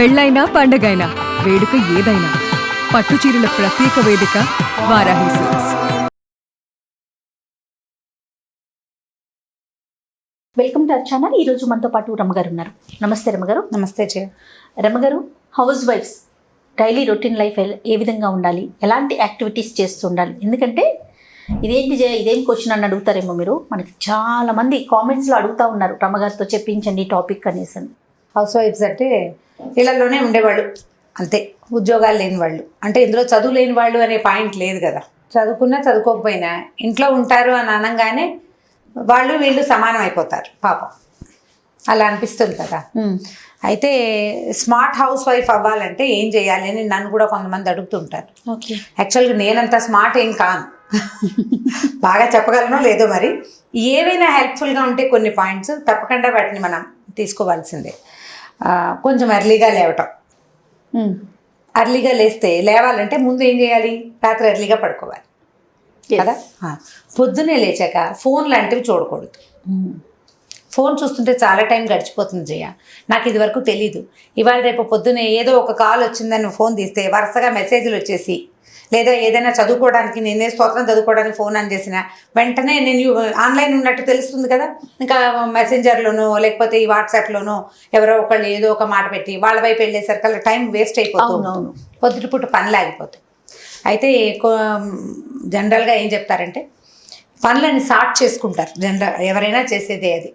పెళ్ళైనా పండగైనా వేడుక ఏదైనా పట్టుచీరల ప్రత్యేక వేదిక Varahi silks. Welcome to our channel. ఈరోజు మనతో పాటు రమ్మగారు ఉన్నారు. నమస్తే రమ్మగారు. నమస్తే జయ. రమ్మగారు, హౌస్ వైఫ్స్ డైలీ రొటీన్ లైఫ్ ఏ విధంగా ఉండాలి, ఎలాంటి యాక్టివిటీస్ చేస్తూ ఉండాలి? ఎందుకంటే ఇదేం క్వశ్చన్ అని అడుగుతారేమో మీరు. మనకి చాలామంది కామెంట్స్లో అడుగుతూ ఉన్నారు, రమ్మగారితో చెప్పించండి టాపిక్ అనేసి. హౌస్ వైఫ్స్ అంటే ఇళ్లలోనే ఉండేవాళ్ళు అంతే, ఉద్యోగాలు లేని వాళ్ళు. అంటే ఇందులో చదువు లేని వాళ్ళు అనే పాయింట్ లేదు కదా. చదువుకున్నా చదువుకోకపోయినా ఇంట్లో ఉంటారు అని అనగానే వాళ్ళు వీళ్ళు సమానం అయిపోతారు పాపం, అలా అనిపిస్తుంది కదా. అయితే స్మార్ట్ హౌస్ వైఫ్ అవ్వాలంటే ఏం చేయాలి అని నన్ను కూడా కొంతమంది అడుగుతుంటారు. ఓకే, యాక్చువల్గా నేనంత స్మార్ట్ ఏం కాను, బాగా చెప్పగలనో లేదో మరి. ఏవైనా హెల్ప్ఫుల్గా ఉంటే కొన్ని పాయింట్స్ తప్పకుండా వాటిని మనం తీసుకోవాల్సిందే. కొంచెం ఎర్లీగా లేవటం. ఎర్లీగా లేవాలంటే ముందు ఏం చేయాలి? రాత్రి ఎర్లీగా పడుకోవాలి కదా. పొద్దునే లేచాక ఫోన్ లాంటివి చూడకూడదు. ఫోన్ చూస్తుంటే చాలా టైం గడిచిపోతుంది జయ. నాకు ఇది వరకు తెలీదు. ఇవాళ రేపు పొద్దునే ఏదో ఒక కాల్ వచ్చిందని ఫోన్ తీస్తే వరుసగా మెసేజ్లు వచ్చేసి, లేదా ఏదైనా చదువుకోవడానికి నేనే స్తోత్రం చదువుకోవడానికి ఫోన్ ఆన్ చేసిన వెంటనే నేను ఆన్లైన్ ఉన్నట్టు తెలుస్తుంది కదా. ఇంకా మెసెంజర్లోనో లేకపోతే ఈ వాట్సాప్లోనో ఎవరో ఒకళ్ళు ఏదో ఒక మాట పెట్టి వాళ్ళ వైపు వెళ్ళేసరికి టైం వేస్ట్ అయిపోతుంది, పొద్దుటిపూట పనులు ఆగిపోతాయి. అయితే జనరల్గా ఏం చెప్తారంటే పనులని సార్ట్ చేసుకుంటారు. ఎవరైనా చేసేదే అది.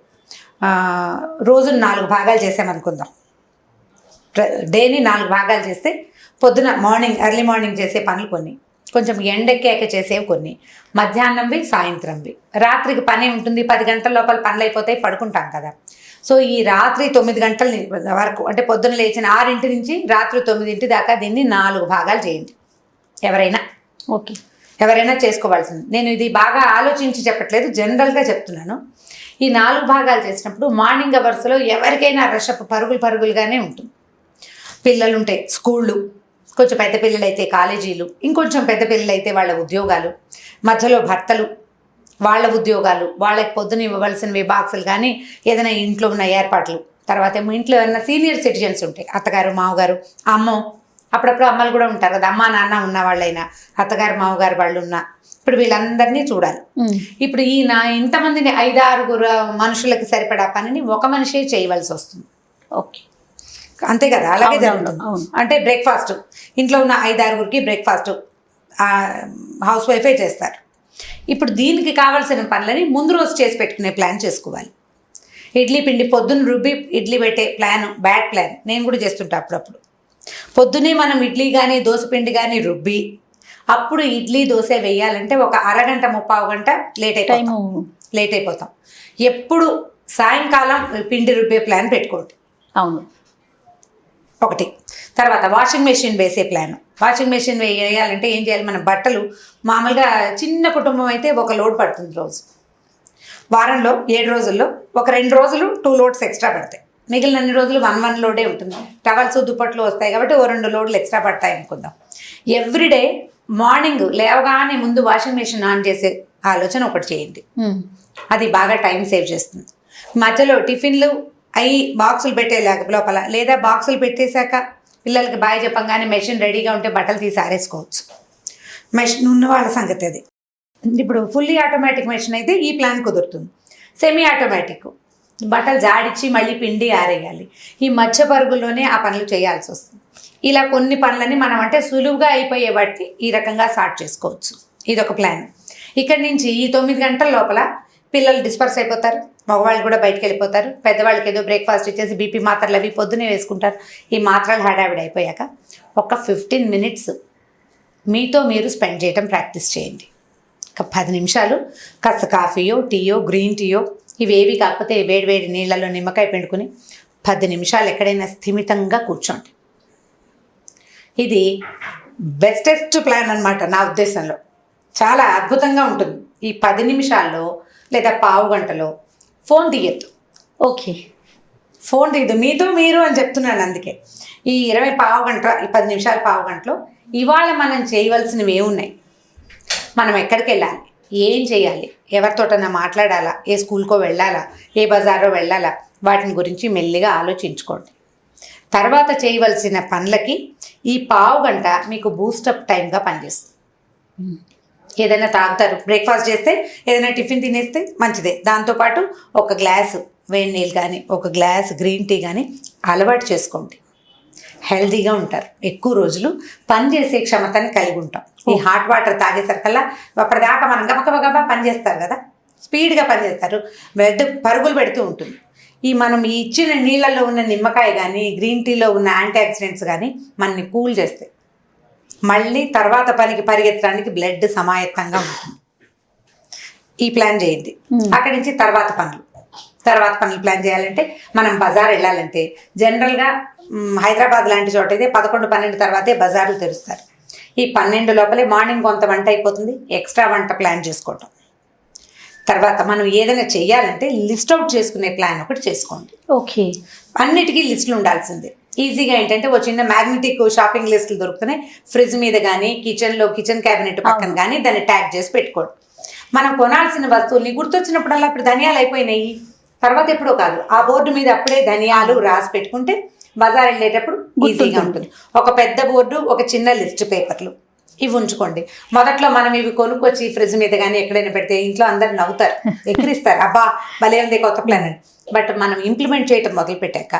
రోజును 4 భాగాలు చేసామనుకుందాం. డేని 4 భాగాలు చేస్తే పొద్దున ఎర్లీ మార్నింగ్ చేసే పనులు కొన్ని, కొంచెం ఎండెక్కాక చేసేవి కొన్ని, మధ్యాహ్నంవి సాయంత్రంవి, రాత్రికి పని ఉంటుంది. 10 గంటల లోపల పనులు అయిపోతాయి, పడుకుంటాం కదా. సో ఈ రాత్రి 9 గంటల వరకు, అంటే పొద్దున లేచిన 6 నుంచి రాత్రి 9 దాకా దీన్ని 4 భాగాలు చేయండి ఎవరైనా చేసుకోవాల్సింది. నేను ఇది బాగా ఆలోచించి చెప్పట్లేదు, జనరల్గా చెప్తున్నాను. ఈ 4 భాగాలు చేసినప్పుడు మార్నింగ్ అవర్స్లో ఎవరికైనా రషప్ పరుగులుగానే ఉంటుంది. పిల్లలు ఉంటే స్కూళ్ళు, కొంచెం పెద్ద పిల్లలు అయితే కాలేజీలు, ఇంకొంచెం పెద్ద పిల్లలు అయితే వాళ్ళ ఉద్యోగాలు, మధ్యలో భర్తలు వాళ్ళ ఉద్యోగాలు, వాళ్ళకి పొద్దున ఇవ్వవలసినవి బాక్సులు కానీ ఏదైనా ఇంట్లో ఉన్న ఏర్పాట్లు, తర్వాత ఇంట్లో ఏమైనా సీనియర్ సిటిజన్స్ ఉంటాయి, అత్తగారు మామగారు అమ్మో, అప్పుడప్పుడు అమ్మలు కూడా ఉంటారు కదా, అమ్మ నాన్న ఉన్న వాళ్ళైనా అత్తగారు మామగారు వాళ్ళు ఉన్నా, ఇప్పుడు వీళ్ళందరినీ చూడాలి. ఇప్పుడు ఇంతమందిని 5-6 మనుషులకి సరిపడా పనిని ఒక మనిషే చేయవలసి వస్తుంది. ఓకే, అంతే కదా, అలాగే జరుగుతుంది. అంటే బ్రేక్ఫాస్ట్, ఇంట్లో ఉన్న 5-6 బ్రేక్ఫాస్ట్ హౌస్ వైఫే చేస్తారు. ఇప్పుడు దీనికి కావాల్సిన పనులని ముందు రోజు చేసి పెట్టుకునే ప్లాన్ చేసుకోవాలి. ఇడ్లీ పిండి పొద్దున్న రుబ్బి ఇడ్లీ పెట్టే ప్లాన్ బ్యాడ్ ప్లాన్. నేను కూడా చేస్తుంటా అప్పుడప్పుడు. పొద్దునే మనం ఇడ్లీ కానీ దోశ పిండి కానీ రుబ్బి అప్పుడు ఇడ్లీ దోశ వేయాలంటే ఒక అరగంట 30 గంట లేట్ అయిపోతాం. ఎప్పుడు సాయంకాలం పిండి రుబ్బే ప్లాన్ పెట్టుకోండి. అవును, ఒకటి. తర్వాత వాషింగ్ మెషిన్ వేసే ప్లాన్. వాషింగ్ మెషిన్ వేయాలంటే ఏం చేయాలి? మన బట్టలు మామూలుగా చిన్న కుటుంబం అయితే ఒక లోడ్ పడుతుంది రోజు. వారంలో 7 రోజుల్లో ఒక 2 రోజులు 2 లోడ్స్ ఎక్స్ట్రా పడతాయి. మిగిలిన అన్ని రోజులు 1 లోడే ఉంటుంది. టవల్స్ దుప్పట్లు వస్తాయి కాబట్టి 2 లోడ్లు ఎక్స్ట్రా పడతాయి అనుకుందాం. ఎవ్రీడే మార్నింగ్ లేవగానే ముందు వాషింగ్ మెషిన్ ఆన్ చేసే ఆలోచన ఒకటి చేయండి. అది బాగా టైం సేవ్ చేస్తుంది. మధ్యలో టిఫిన్లు బాక్సులు పెట్టే లోపల, లేదా బాక్సులు పెట్టేశాక పిల్లలకి బాయ్ చెప్పంగానే మెషిన్ రెడీగా ఉంటే బట్టలు తీసి ఆరేసుకోవచ్చు. మెషిన్ ఉన్న వాళ్ళ సంగతి అది. ఇప్పుడు ఫుల్లీ ఆటోమేటిక్ మెషిన్ అయితే ఈ ప్లాన్ కుదురుతుంది. సెమీ ఆటోమేటిక్ బట్టలు జాడిచ్చి మళ్ళీ పిండి ఆరేయాలి. ఈ మధ్య పరుగుల్లోనే ఆ పనులు చేయాల్సి వస్తుంది. ఇలా కొన్ని పనులని మనం అంటే సులువుగా అయిపోయే బట్టి ఈ రకంగా స్టార్ట్ చేసుకోవచ్చు. ఇదొక ప్లాన్. ఇక్కడి నుంచి ఈ 9 గంటల లోపల పిల్లలు డిస్పర్స్ అయిపోతారు, మగవాళ్ళు కూడా బయటకు వెళ్ళిపోతారు. పెద్దవాళ్ళకి ఏదో బ్రేక్ఫాస్ట్ ఇచ్చేసి బీపీ మాత్రలు అవి పొద్దునే వేసుకుంటారు. ఈ మాత్రలు హడావిడి అయిపోయాక ఒక 15 మినిట్స్ మీతో మీరు స్పెండ్ చేయడం ప్రాక్టీస్ చేయండి. ఒక 10 నిమిషాలు కాస్త కాఫీయో టీయో గ్రీన్ టీయో ఇవేవి కాకపోతే వేడివేడి నీళ్ళలో నిమ్మకాయ పిండుకుని 10 నిమిషాలు ఎక్కడైనా స్థిమితంగా కూర్చోండి. ఇది బెస్టెస్ట్ ప్లాన్ అన్నమాట నా ఉద్దేశంలో. చాలా అద్భుతంగా ఉంటుంది. ఈ 10 నిమిషాల్లో లేదా పావు గంటలో ఫోన్ తీయద్దు. ఓకే, ఫోన్ తీయద్దు, మీతో మీరు అని చెప్తున్నాను. అందుకే ఈ 10 నిమిషాలు పావు గంటలో ఇవాళ మనం చేయవలసినవి ఏమున్నాయి, మనం ఎక్కడికి వెళ్ళాలి, ఏం చేయాలి, ఎవరితోటన్నా మాట్లాడాలా, ఏ స్కూల్కో వెళ్ళాలా, ఏ బజారో వెళ్ళాలా, వాటిని గురించి మెల్లిగా ఆలోచించుకోండి. తర్వాత చేయవలసిన పనులకి ఈ పావు గంట మీకు బూస్టప్ టైంగా పనిచేస్తుంది. ఏదైనా తాగుతారు, బ్రేక్ఫాస్ట్ చేస్తే ఏదైనా టిఫిన్ తినేస్తే మంచిదే. దాంతోపాటు ఒక గ్లాసు వేడి నీళ్ళు కానీ ఒక గ్లాస్ గ్రీన్ టీ కానీ అలవాటు చేసుకోండి. హెల్తీగా ఉంటారు, ఎక్కువ రోజులు పని చేసే క్షమతని కలిగి ఉంటాం. ఈ హాట్ వాటర్ తాగేసరికల్లా అప్పటిదాకా మనం గబగబా పని చేస్తారు కదా, స్పీడ్గా పనిచేస్తారు, బ్లడ్ పరుగులు పెడుతూ ఉంటుంది. మనం ఈ ఇచ్చిన నీళ్ళల్లో ఉన్న నిమ్మకాయ కానీ గ్రీన్ టీలో ఉన్న యాంటీ ఆక్సిడెంట్స్ కానీ మనని కూల్ చేస్తాయి. మళ్ళీ తర్వాత పనికి పరిగెత్తడానికి బ్లడ్ సమాయత్తంగా ఉంటుంది. ఈ ప్లాన్ చేయండి. అక్కడి నుంచి తర్వాత పనులు ప్లాన్ చేయాలంటే మనం బజార్ వెళ్ళాలంటే జనరల్గా హైదరాబాద్ లాంటి చోట అయితే 11-12 తర్వాతే బజార్లు తెరుస్తారు. ఈ 12 లోపలే మార్నింగ్ కొంత వంట అయిపోతుంది, ఎక్స్ట్రా వంట ప్లాన్ చేసుకోవటం. తర్వాత మనం ఏదైనా చెయ్యాలంటే లిస్ట్ అవుట్ చేసుకునే ప్లాన్ ఒకటి చేసుకోండి. ఓకే, అన్నిటికీ లిస్టులు ఉండాల్సిందే. ఈజీగా ఏంటంటే ఒక చిన్న మ్యాగ్నెటిక్ షాపింగ్ లిస్టులు దొరుకుతున్నాయి, ఫ్రిడ్జ్ మీద కానీ కిచెన్ క్యాబినెట్ పక్కన కానీ దాన్ని ట్యాగ్ చేసి పెట్టుకోండి. మనం కొనాల్సిన వస్తువుల్ని గుర్తొచ్చినప్పుడల్లా ఇప్పుడు ధనియాలు అయిపోయినాయి, తర్వాత ఎప్పుడో కాదు, ఆ బోర్డు మీద అప్పుడే ధనియాలు రాసి పెట్టుకుంటే బజార్ వెళ్ళేటప్పుడు ఈజీగా ఉంటుంది. ఒక పెద్ద బోర్డు, ఒక చిన్న లిస్ట్ పేపర్లు ఇవి ఉంచుకోండి. మొదట్లో మనం ఇవి కొనుక్కొచ్చి ఫ్రిడ్జ్ మీద కానీ ఎక్కడైనా పెడితే ఇంట్లో అందరు నవ్వుతారు, ఎక్కిరిస్తారు, అబ్బా భలే ఉంది కొత్త ప్లాన్ అని. బట్ మనం ఇంప్లిమెంట్ చేయటం మొదలు పెట్టాక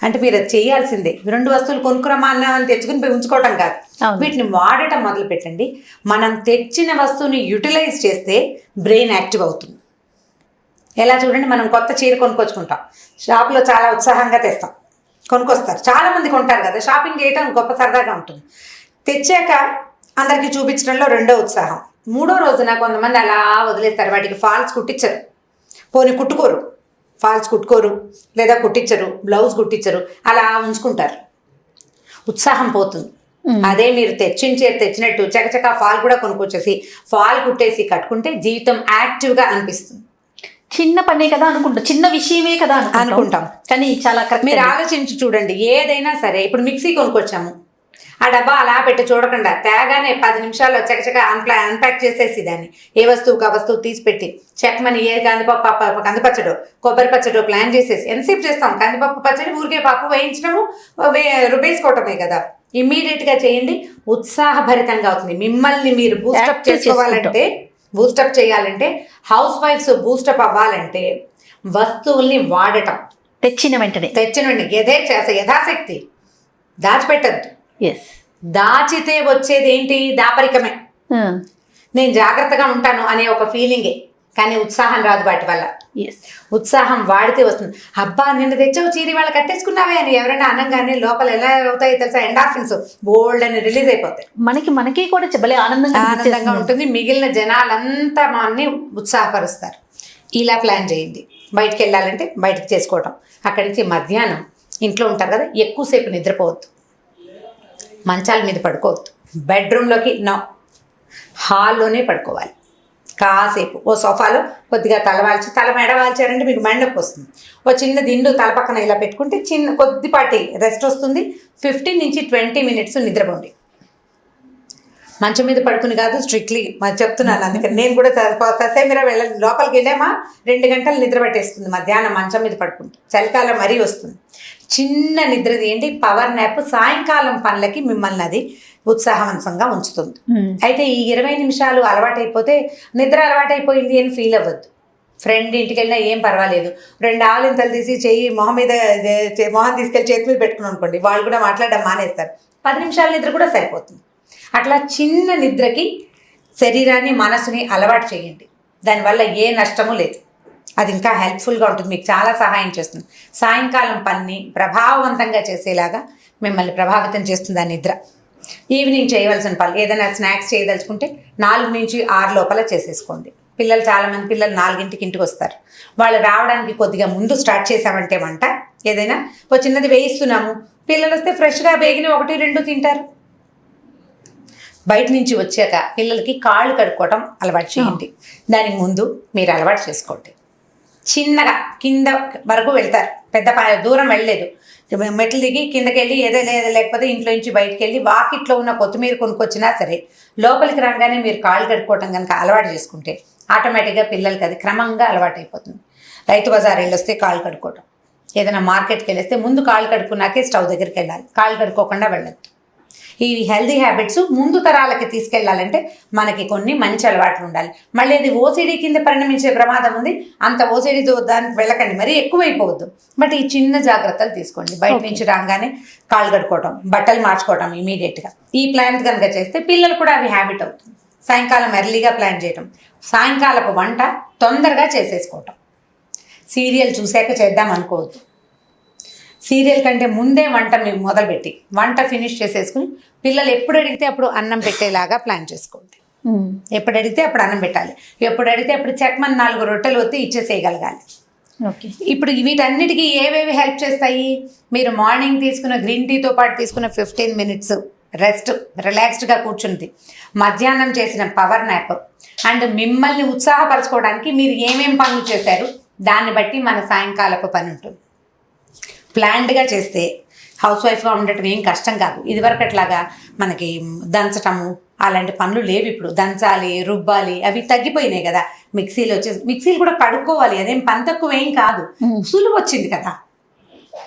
అంటే మీరు అది చేయాల్సిందే. 2 వస్తువులు కొనుక్కురమ్మా అని తెచ్చుకుని పోయి ఉంచుకోవటం కాదు, వీటిని వాడటం మొదలు పెట్టండి. మనం తెచ్చిన వస్తువుని యూటిలైజ్ చేస్తే బ్రెయిన్ యాక్టివ్ అవుతుంది. ఎలా చూడండి, మనం కొత్త చీర కొనుక్కొచ్చుకుంటాం, షాప్లో చాలా ఉత్సాహంగా తెస్తాం, కొనుక్కొస్తారు, చాలామంది కొంటారు కదా, షాపింగ్ చేయటం గొప్ప సరదాగా ఉంటుంది. తెచ్చాక అందరికీ చూపించడంలో రెండో ఉత్సాహం. 3వ రోజున కొంతమంది అలా వదిలేస్తారు, వాటికి ఫాల్స్ కుట్టించరు, పోనీ కుట్టుకోరు, ఫాల్స్ కుట్టుకోరు లేదా కుట్టించరు, బ్లౌజ్ కుట్టించరు, అలా ఉంచుకుంటారు, ఉత్సాహం పోతుంది. అదే మీరు తెచ్చినట్టు చకచకా ఫాల్ కూడా కొనుక్కొచ్చేసి ఫాల్ కుట్టేసి కట్టుకుంటే జీవితం యాక్టివ్గా అనిపిస్తుంది. చిన్న పనే కదా అనుకుంటాం, చిన్న విషయమే కదా అనుకుంటాం, కానీ చాలా మీరు ఆలోచించి చూడండి. ఏదైనా సరే, ఇప్పుడు మిక్సీ కొనుక్కొచ్చాము, ఆ డబ్బా అలా పెట్టి చూడకుండా తేగానే 10 నిమిషాల్లో చకచకా అన్ప్యాక్ చేసేసి దాన్ని ఏ వస్తువుకి ఆ వస్తువు తీసి పెట్టి చెక్కమని ఏ కందిపచ్చడో కొబ్బరి పచ్చడో ప్లాన్ చేసేసి ఎంతసేపు చేస్తాం. కందిపప్పు పచ్చడి ఊరికే పప్పు వేయించడము రుబ్బేసుకోవటమే కదా. ఇమ్మీడియట్గా చేయండి, ఉత్సాహభరితంగా అవుతుంది. మిమ్మల్ని మీరు బూస్టప్ చేయాలంటే హౌస్ వైఫ్స్ బూస్టప్ అవ్వాలంటే వస్తువుల్ని వాడటం, తెచ్చిన వెంటనే యథాశక్తి దాచిపెట్టద్దు. ఎస్, దాచితే వచ్చేది ఏంటి, దాపరికమే. నేను జాగ్రత్తగా ఉంటాను అనే ఒక ఫీలింగే, కానీ ఉత్సాహం రాదు వాటి వల్ల. ఉత్సాహం వాడితే వస్తుంది. అబ్బా నిన్న తెచ్చావు చీరి వాళ్ళు కట్టేసుకున్నావే అని ఎవరైనా అనగానే లోపల ఎలా అవుతాయో తెలుసా, ఎండార్ఫిన్స్ బోల్డ్ అని రిలీజ్ అయిపోతాయి. మనకి కూడా భలే ఆనందంగా ఉంటుంది. మిగిలిన జనాలంతా మనని ఉత్సాహపరుస్తారు. ఇలా ప్లాన్ చేయండి. బయటికి వెళ్ళాలంటే బయటికి చేసుకోవటం, అక్కడి నుంచి మధ్యాహ్నం ఇంట్లో ఉంటారు కదా, ఎక్కువసేపు నిద్రపోవద్దు, మంచాల మీద పడుకోవద్దు, బెడ్రూమ్లోకి హాల్లోనే పడుకోవాలి. కాసేపు ఓ సోఫాలో కొద్దిగా తల మెడవాల్చారంటే మీకు మెండపు వస్తుంది. ఓ చిన్న దిండు తల పక్కన ఇలా పెట్టుకుంటే కొద్దిపాటి రెస్ట్ వస్తుంది. 15-20 మినిట్స్ నిద్రపోండి. మంచం మీద పడుకుని కాదు, స్ట్రిక్ట్లీ చెప్తున్నాను. అందుకని నేను కూడా ససేమిరా వెళ్ళాలి, లోపలికి వెళ్ళామా 2 గంటలు నిద్ర పట్టేస్తుంది మధ్యాహ్నం మంచం మీద పడుకుంటే. చలికాలం మరీ వస్తుంది. చిన్న నిద్ర తీయండి, పవర్ నాప్. సాయంకాలం పనులకి మిమ్మల్ని అది ఉత్సాహవంతంగా ఉంచుతుంది. అయితే ఈ 20 నిమిషాలు అలవాటైపోతే నిద్ర అలవాటైపోయింది అని ఫీల్ అవ్వద్దు. ఫ్రెండ్ ఇంటికి వెళ్ళినా ఏం పర్వాలేదు, 2 ఆవలింతలు తీసి మొహం తీసుకెళ్ళి చేతి మీద పెట్టుకుని అనుకోండి, వాళ్ళు కూడా మాట్లాడడం మానేస్తారు. 10 నిమిషాల నిద్ర కూడా సరిపోతుంది. అట్లా చిన్న నిద్రకి శరీరాన్ని మనసుని అలవాటు చేయండి. దానివల్ల ఏ నష్టము లేదు, అది ఇంకా హెల్ప్ఫుల్గా ఉంటుంది, మీకు చాలా సహాయం చేస్తుంది. సాయంకాలం పని ప్రభావవంతంగా చేసేలాగా మిమ్మల్ని ప్రభావితం చేస్తుంది ఆ నిద్ర. ఈవినింగ్ చేయవలసిన పనులు ఏదైనా స్నాక్స్ చేయదలుచుకుంటే 4-6 లోపల చేసేసుకోండి. చాలామంది పిల్లలు 4ంటికి ఇంటికి వస్తారు. వాళ్ళు రావడానికి కొద్దిగా ముందు స్టార్ట్ చేసామంటే వంట ఏదైనా ఒక చిన్నది వేయిస్తున్నాము, పిల్లలు వస్తే ఫ్రెష్గా బేగిన 1-2 తింటారు. బయట నుంచి వచ్చాక పిల్లలకి కాళ్ళు కడుక్కోవటం అలవాటు చేయండి. దానికి ముందు మీరు అలవాటు చేసుకోండి. చిన్నగా కింద వరకు వెళ్తారు, పెద్ద దూరం వెళ్ళలేదు, మెట్లు దిగి కిందకి వెళ్ళి లేకపోతే ఇంట్లో నుంచి బయటకు వెళ్ళి వాకిట్లో ఉన్న కొత్తిమీర కొనుక్కొచ్చినా సరే లోపలికి రాగానే మీరు కాళ్ళు కడుక్కోవటం కనుక అలవాటు చేసుకుంటే ఆటోమేటిక్గా పిల్లలకి అది క్రమంగా అలవాటు అయిపోతుంది. రైతు బజార్ వెళ్ళొస్తే కాళ్ళు కడుక్కోవటం, ఏదైనా మార్కెట్కి వెళ్ళేస్తే ముందు కాళ్ళు కడుక్కున్నాకే స్టవ్ దగ్గరికి వెళ్ళాలి, కాళ్ళు కడుక్కోకుండా వెళ్ళొద్దు. ఈ హెల్దీ హ్యాబిట్స్ ముందు తరాలకి తీసుకెళ్లాలంటే మనకి కొన్ని మంచి అలవాట్లు ఉండాలి. మళ్ళీ అది ఓసిడీ కింద పరిణమించే ప్రమాదం ఉంది. అంత ఓసిడీతో దానికి వెళ్ళకండి, మరీ ఎక్కువైపోవద్దు. బట్ ఈ చిన్న జాగ్రత్తలు తీసుకోండి. బయట నుంచి రాగానే కాళ్ళు కడుక్కోవటం, బట్టలు మార్చుకోవటం ఇమీడియట్గా, ఈ ప్లాన్ కనుక చేస్తే పిల్లలు కూడా అవి హ్యాబిట్ అవుతుంది. సాయంకాలం ఎర్లీగా ప్లాన్ చేయటం, సాయంకాలపు వంట తొందరగా చేసేసుకోవటం. సీరియల్ చూశాక చేద్దాం అనుకోవద్దు. సీరియల్ కంటే ముందే వంట మేము మొదలుపెట్టి వంట ఫినిష్ చేసేసుకుని పిల్లలు ఎప్పుడు అడిగితే అప్పుడు అన్నం పెట్టేలాగా ప్లాన్ చేసుకోండి. ఎప్పుడు అడిగితే అప్పుడు అన్నం పెట్టాలి, ఎప్పుడు అడిగితే అప్పుడు చెక్మని 4 రొట్టెలు వస్తే ఇచ్చేసేయగలగాలి. ఓకే. ఇప్పుడు వీటన్నిటికీ ఏవేవి హెల్ప్ చేస్తాయి? మీరు మార్నింగ్ తీసుకున్న గ్రీన్ టీతో పాటు తీసుకున్న 15 మినిట్స్ రెస్ట్, రిలాక్స్డ్గా కూర్చుంది, మధ్యాహ్నం చేసిన పవర్ నాప్, అండ్ మిమ్మల్ని ఉత్సాహపరచుకోవడానికి మీరు ఏమేం పనులు చేశారు దాన్ని బట్టి మన సాయంకాలపు పని ఉంటుంది. ప్లాన్డ్గా చేస్తే హౌస్ వైఫ్గా ఉండటం ఏం కష్టం కాదు. ఇదివరకట్లాగా మనకి దంచటము అలాంటి పనులు లేవు. ఇప్పుడు దంచాలి, రుబ్బాలి అవి తగ్గిపోయినాయి కదా. మిక్సీలు వచ్చేసి మిక్సీలు కూడా కడుక్కోవాలి, అదేం పని తక్కువ ఏం కాదు. సులువు వచ్చింది కదా,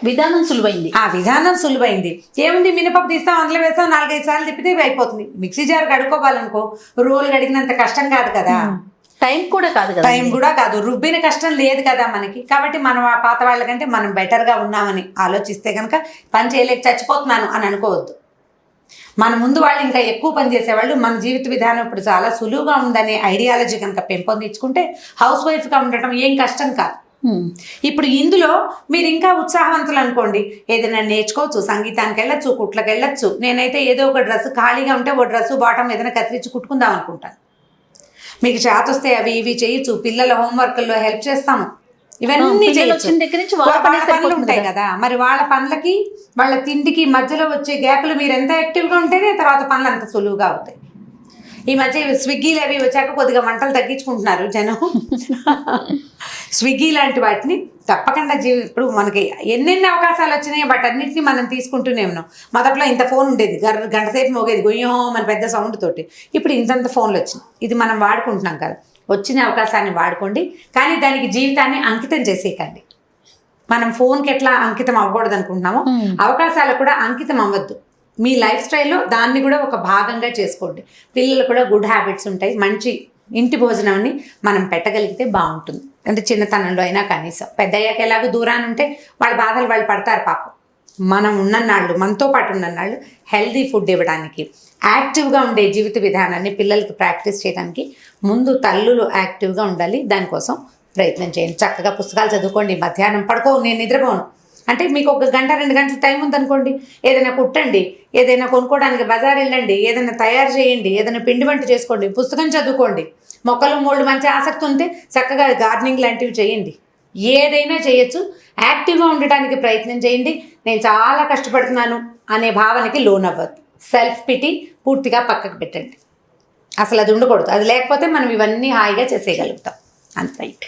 విధానం సులువైంది. ఆ విధానం సులువైంది. ఏముంది, మినపప్పు తీస్తాం, అందులో వేస్తాం, 4-5 సార్లు తిప్పితే అయిపోతుంది. మిక్సీ జార్ కడుక్కోవాలనుకో రోలు కడిగినంత కష్టం కాదు కదా, టైం కూడా కాదు కదా, టైం కూడా కాదు, రుబ్బిన కష్టం లేదు కదా మనకి. కాబట్టి మనం ఆ పాత వాళ్ళకంటే మనం బెటర్గా ఉన్నామని ఆలోచిస్తే కనుక పని చేయలేక చచ్చిపోతున్నాను అని అనుకోవద్దు. మన ముందు వాళ్ళు ఇంకా ఎక్కువ పని చేసేవాళ్ళు. మన జీవిత విధానం ఇప్పుడు చాలా సులువుగా ఉందనే ఐడియాలజీ కనుక పెంపొందించుకుంటే హౌస్ వైఫ్గా ఉండటం ఏం కష్టం కాదు. ఇప్పుడు ఇందులో మీరు ఇంకా ఉత్సాహవంతులు అనుకోండి, ఏదైనా నేర్చుకోవచ్చు, సంగీతానికి వెళ్ళొచ్చు, కుట్లకు వెళ్ళొచ్చు. నేనైతే ఏదో ఒక డ్రెస్ ఖాళీగా ఉంటే ఓ డ్రెస్సు బాటం ఏదైనా కత్తిరించి కుట్టుకుందాం అనుకుంటాను. మీకు చేతొస్తే అవి ఇవి చేయొచ్చు. పిల్లల హోంవర్క్లో హెల్ప్ చేస్తాము, ఇవన్నీ వచ్చిన దగ్గర నుంచి వాళ్ళ పనులు ఉంటాయి కదా. మరి వాళ్ళ పనులకి వాళ్ళ తిండికి మధ్యలో వచ్చే గ్యాప్లు మీరు ఎంత యాక్టివ్గా ఉంటేనే తర్వాత పనులు అంత సులువుగా అవుతాయి. ఈ మధ్య స్విగ్గీలు అవి వచ్చాక కొద్దిగా వంటలు తగ్గించుకుంటున్నారు జనం. స్విగ్గీ లాంటి వాటిని తప్పకుండా ఇప్పుడు మనకి ఎన్నెన్ని అవకాశాలు వచ్చినాయి, వాటన్నిటిని మనం తీసుకుంటూనే ఉన్నాం. మొదట్లో ఇంత ఫోన్ ఉండేది, గంట సేపు మోగేది గొయ్యో మన పెద్ద సౌండ్ తోటి. ఇప్పుడు ఇంతంత ఫోన్లు వచ్చినాయి, ఇది మనం వాడుకుంటున్నాం కదా. వచ్చిన అవకాశాన్ని వాడుకోండి, కానీ దానికి జీవితాన్ని అంకితం చేసేయకండి. మనం ఫోన్కి ఎట్లా అంకితం అవ్వకూడదు అనుకుంటున్నామో అవకాశాలకు కూడా అంకితం అవ్వద్దు. మీ లైఫ్ స్టైల్లో దాన్ని కూడా ఒక భాగంగా చేసుకోండి. పిల్లలు కూడా గుడ్ హ్యాబిట్స్ ఉంటాయి. మంచి ఇంటి భోజనాన్ని మనం పెట్టగలిగితే బాగుంటుంది. అంటే చిన్నతనంలో అయినా కనీసం, పెద్ద అయ్యాక ఎలాగో దూరాన్ని ఉంటే వాళ్ళ బాధలు వాళ్ళు పడతారు పాపం. మనం ఉన్నన్నాళ్ళు, మనతో పాటు ఉన్నన్నాళ్ళు హెల్దీ ఫుడ్ ఇవ్వడానికి, యాక్టివ్గా ఉండే జీవిత విధానాన్ని పిల్లలకి ప్రాక్టీస్ చేయడానికి ముందు తల్లులు యాక్టివ్గా ఉండాలి. దానికోసం ప్రయత్నం చేయండి. చక్కగా పుస్తకాలు చదువుకోండి. మధ్యాహ్నం పడుకో, నేను నిద్రపోను అంటే మీకు 1 గంట 2 గంటల టైం ఉందనుకోండి, ఏదైనా కుట్టండి, ఏదైనా కొనుక్కోవడానికి బజార్ వెళ్ళండి, ఏదైనా తయారు చేయండి, ఏదైనా పిండి వంట చేసుకోండి, పుస్తకం చదువుకోండి. మొక్కలు మూళ్ళు మంచి ఆసక్తి ఉంటే చక్కగా గార్డెనింగ్ లాంటివి చేయండి. ఏదైనా చేయొచ్చు. యాక్టివ్గా ఉండటానికి ప్రయత్నం చేయండి. నేను చాలా కష్టపడుతున్నాను అనే భావనకి లోన్ అవ్వద్దు. సెల్ఫ్ పిటీ పూర్తిగా పక్కకు పెట్టండి. అసలు అది ఉండకూడదు. అది లేకపోతే మనం ఇవన్నీ హాయిగా చేసేయగలుగుతాం. అంత రైట్.